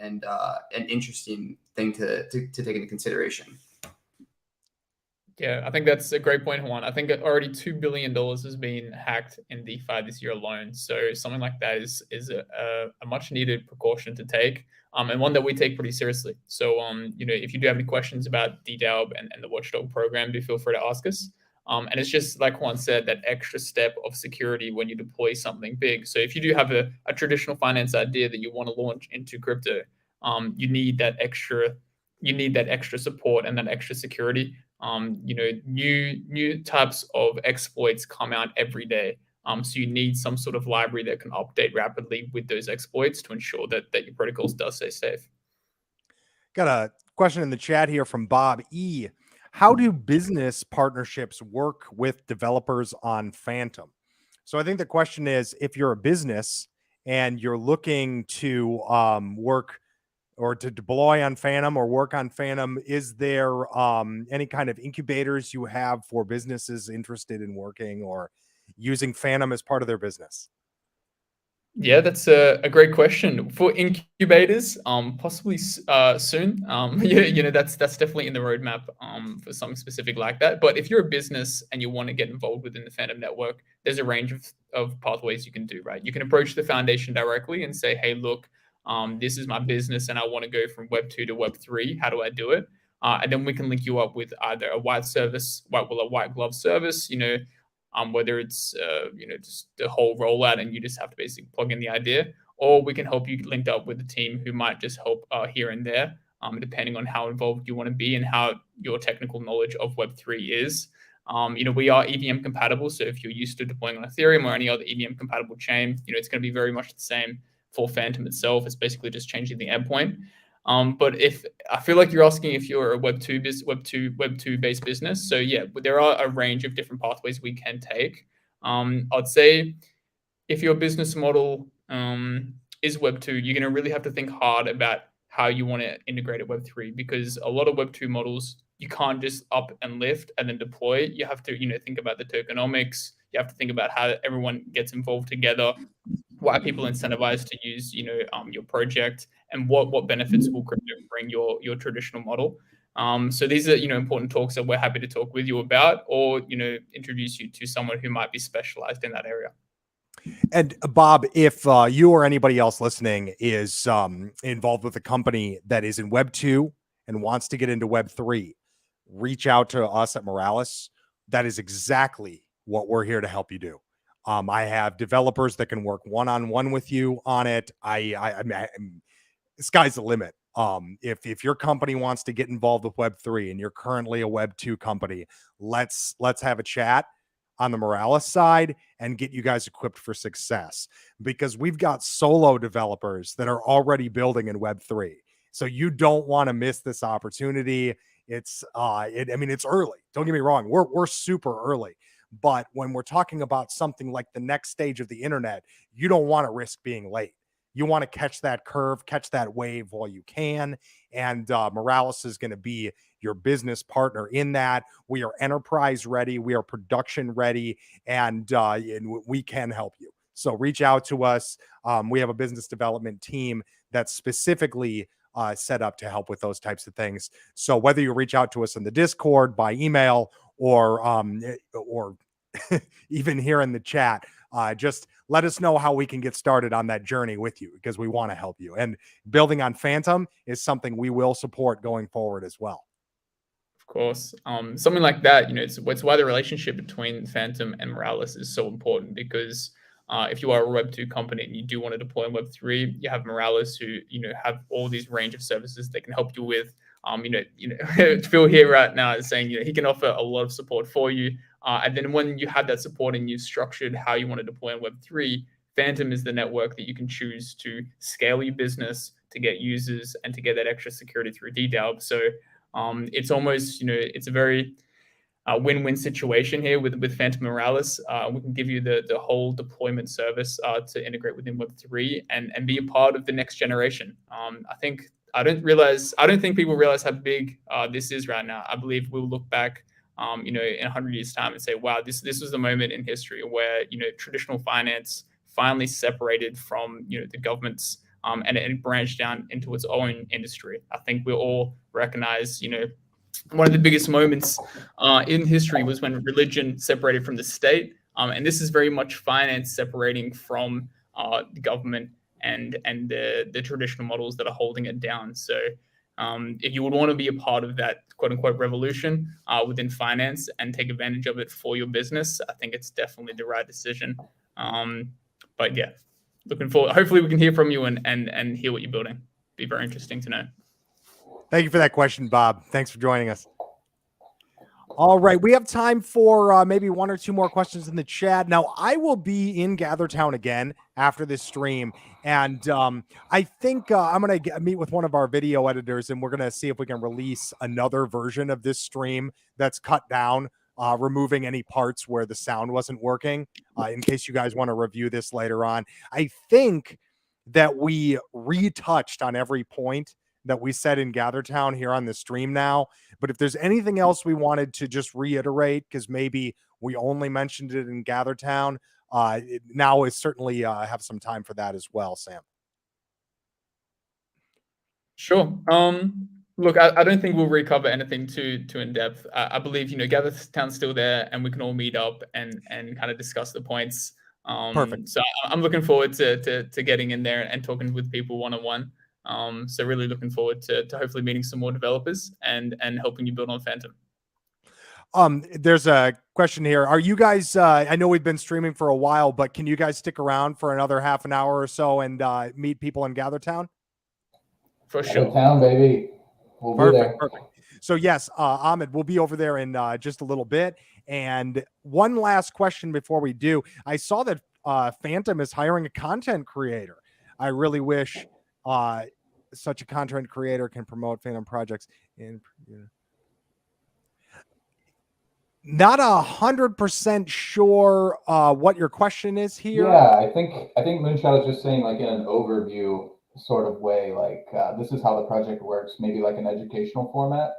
interesting thing to take into consideration. Yeah, I think that's a great point, Juan. I think already $2 billion has been hacked in DeFi this year alone. So something like that is a much needed precaution to take, and one that we take pretty seriously. So if you do have any questions about DDALB and the Watchdog program, do feel free to ask us. And it's just like Juan said, that extra step of security when you deploy something big. So if you do have a traditional finance idea that you want to launch into crypto, you need that extra support and that extra security. New types of exploits come out every day. So you need some sort of library that can update rapidly with those exploits to ensure that your protocols does stay safe. Got a question in the chat here from Bob E. How do business partnerships work with developers on Fantom? So I think the question is, if you're a business and you're looking to work or to deploy on Fantom or work on Fantom, is there any kind of incubators you have for businesses interested in working or using Fantom as part of their business? Yeah, that's a great question. For incubators, possibly soon. That's definitely in the roadmap for something specific like that. But if you're a business and you want to get involved within the Fantom network, there's a range of pathways you can do, right? You can approach the foundation directly and say, hey, look, this is my business and I want to go from Web 2 to Web 3. How do I do it? And then we can link you up with either a white glove service, whether it's just the whole rollout and you just have to basically plug in the idea, or we can help you linked up with a team who might just help here and there, depending on how involved you want to be and how your technical knowledge of Web3 is. We are EVM compatible, so if you're used to deploying on Ethereum or any other EVM compatible chain, it's going to be very much the same for Fantom itself. It's basically just changing the endpoint. But if I feel like you're asking if you're a Web 2 based business, so yeah, there are a range of different pathways we can take. I'd say if your business model is Web 2, you're going to really have to think hard about how you want to integrate it Web 3, because a lot of Web 2 models you can't just up and lift and then deploy. You have to think about the tokenomics. You have to think about how everyone gets involved together. Why are people incentivized to use your project, and what benefits will crypto bring your traditional model? So these are, important talks that we're happy to talk with you about, or, introduce you to someone who might be specialized in that area. And Bob, if you or anybody else listening is involved with a company that is in Web 2 and wants to get into Web 3, reach out to us at Morales. That is exactly what we're here to help you do. I have developers that can work one-on-one with you on it. I mean, sky's the limit. If your company wants to get involved with Web 3 and you're currently a Web 2 company, let's have a chat on the Morales side and get you guys equipped for success, because we've got solo developers that are already building in Web 3. So you don't want to miss this opportunity. It's it's early. Don't get me wrong. We're super early. But when we're talking about something like the next stage of the internet, you don't want to risk being late. You want to catch that curve, catch that wave while you can. And Morales is going to be your business partner in that. We are enterprise ready. We are production ready, and we can help you. So reach out to us. We have a business development team that's specifically set up to help with those types of things. So whether you reach out to us in the Discord, by email, or even here in the chat, just let us know how we can get started on that journey with you, because we want to help you. And building on Fantom is something we will support going forward as well. Of course. Something like that, it's why the relationship between Fantom and Morales is so important, because if you are a Web 2 company and you do want to deploy in Web 3, you have Morales who, have all these range of services they can help you with. Phil here right now is saying, he can offer a lot of support for you. And then when you have that support and you've structured how you want to deploy in Web 3, Fantom is the network that you can choose to scale your business, to get users, and to get that extra security through DDALB. So it's almost, it's a very win-win situation here with Fantom Morales. We can give you the whole deployment service to integrate within Web3 and be a part of the next generation. I don't think people realize how big this is right now. I believe we'll look back, in 100 years' time and say, wow, this was the moment in history where, traditional finance finally separated from, the government's and it branched down into its own industry. I think we all recognize, one of the biggest moments in history was when religion separated from the state. And this is very much finance separating from the government and the traditional models that are holding it down. So if you would want to be a part of that quote unquote revolution within finance and take advantage of it for your business, I think it's definitely the right decision. But yeah, looking forward. Hopefully we can hear from you and hear what you're building. Be very interesting to know. Thank you for that question, Bob. Thanks for joining us. All right, we have time for maybe one or two more questions in the chat. Now, I will be in GatherTown again after this stream, and I think I'm going to meet with one of our video editors, and we're going to see if we can release another version of this stream that's cut down, removing any parts where the sound wasn't working, in case you guys want to review this later on. I think that we retouched on every point that we said in GatherTown here on the stream now. But if there's anything else we wanted to just reiterate, because maybe we only mentioned it in GatherTown, now is certainly have some time for that as well, Sam. Sure. Look, I don't think we'll recover anything too in depth. I believe, GatherTown's still there, and we can all meet up and kind of discuss the points. Perfect. So I'm looking forward to getting in there and talking with people one-on-one. So really looking forward to hopefully meeting some more developers and helping you build on Fantom. There's a question here. Are you guys, I know we've been streaming for a while, but can you guys stick around for another half an hour or so and meet people in GatherTown? For sure. GatherTown, baby. We'll be there. Perfect. So yes, Ahmed, we'll be over there in just a little bit. And one last question before we do. I saw that Fantom is hiring a content creator. I really wish such a content creator can promote Fantom projects. Not 100% sure what your question is here. Yeah, I think Moonshot is just saying, like, in an overview sort of way, like this is how the project works, maybe like an educational format.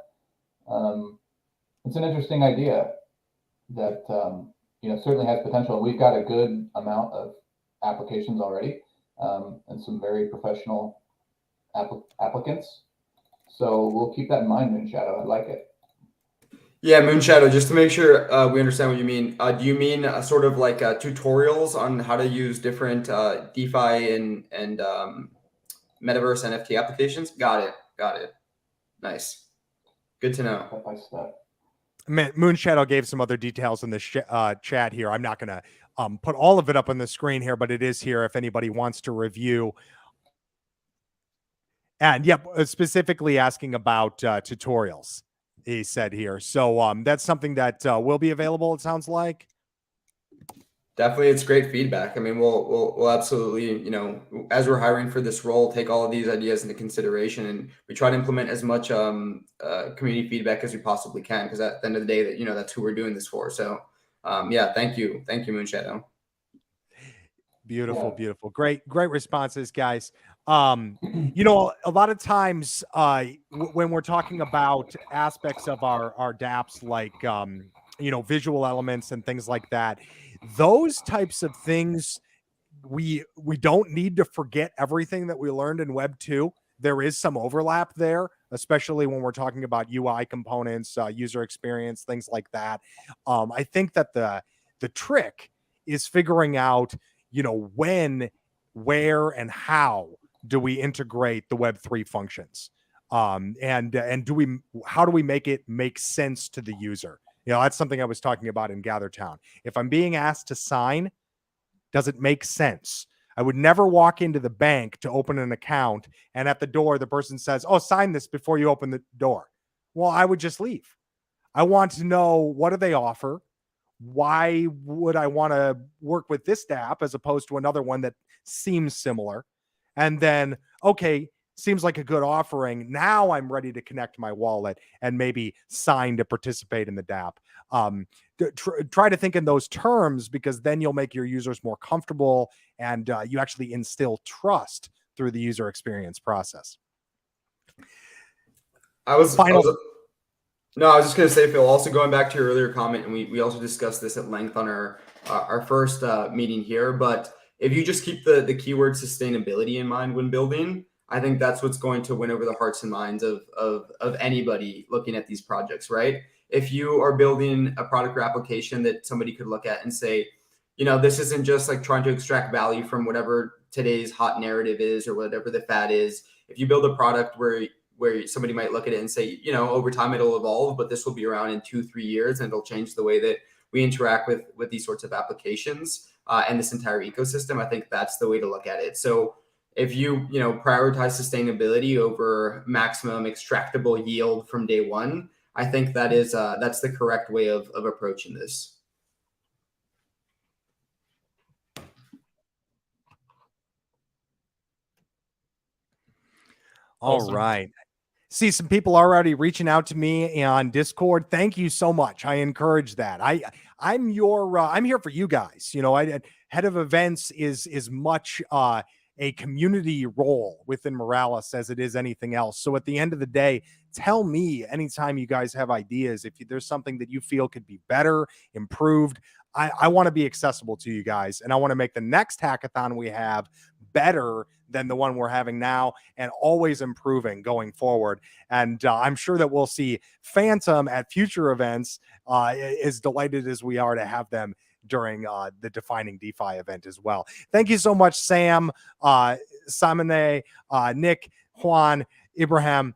It's an interesting idea that certainly has potential. We've got a good amount of applications already, and some very professional applicants. So we'll keep that in mind, Moonshadow. I like it. Yeah, Moonshadow, just to make sure we understand what you mean. Do you mean sort of like tutorials on how to use different DeFi and metaverse NFT applications? Got it. Got it. Nice. Good to know. Step by step. Moonshadow gave some other details in the chat here. I'm not going to put all of it up on the screen here, but it is here if anybody wants to review. And yep, specifically asking about tutorials, he said here. So that's something that will be available, it sounds like. Definitely, it's great feedback. I mean, we'll absolutely, you know, as we're hiring for this role, take all of these ideas into consideration, and we try to implement as much community feedback as we possibly can, because at the end of the day, that, you know, that's who we're doing this for. So, yeah, thank you, Moonshadow. Beautiful, beautiful, great responses, guys. You know, a lot of times when we're talking about aspects of our dApps, like you know, visual elements and things like that, those types of things, we don't need to forget everything that we learned in Web 2. There is some overlap there, especially when we're talking about UI components, user experience, things like that. I think that the trick is figuring out, you know, when, where, and how do we integrate the Web3 functions, and how do we make it make sense to the user? You know, that's something I was talking about in GatherTown. If I'm being asked to sign, does it make sense? I would never walk into the bank to open an account, and at the door, the person says, "Oh, sign this before you open the door." Well, I would just leave. I want to know, what do they offer? Why would I want to work with this app as opposed to another one that seems similar? And then, okay, seems like a good offering. Now I'm ready to connect my wallet and maybe sign to participate in the dApp. Try to think in those terms, because then you'll make your users more comfortable, and you actually instill trust through the user experience process. I was just going to say, Phil, also going back to your earlier comment, and we also discussed this at length on our first meeting here, but if you just keep the keyword sustainability in mind when building, I think that's what's going to win over the hearts and minds of anybody looking at these projects, right? If you are building a product or application that somebody could look at and say, you know, this isn't just like trying to extract value from whatever today's hot narrative is or whatever the fad is. If you build a product where somebody might look at it and say, you know, over time it'll evolve, but this will be around in 2-3 years, and it'll change the way that we interact with these sorts of applications and this entire ecosystem. I think that's the way to look at it. So if you prioritize sustainability over maximum extractable yield from day one, I think that's the correct way of approaching this. All right. See some people already reaching out to me on Discord. Thank you so much. I encourage that. I'm here for you guys. You know, head of events is much a community role within Moralis as it is anything else. So at the end of the day, tell me anytime you guys have ideas, if there's something that you feel could be better, improved. I want to be accessible to you guys, and I want to make the next hackathon we have better than the one we're having now, and always improving going forward. And I'm sure that we'll see Fantom at future events, as delighted as we are to have them during the Defining DeFi event as well. Thank you so much, Sam, Samane, Nick, Juan, Ibrahim.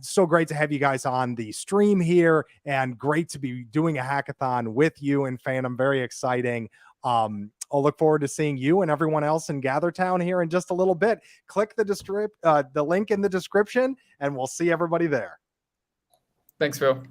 So great to have you guys on the stream here, and great to be doing a hackathon with you and Fantom. Very exciting. I'll look forward to seeing you and everyone else in GatherTown here in just a little bit. Click the link in the description, and we'll see everybody there. Thanks, Phil.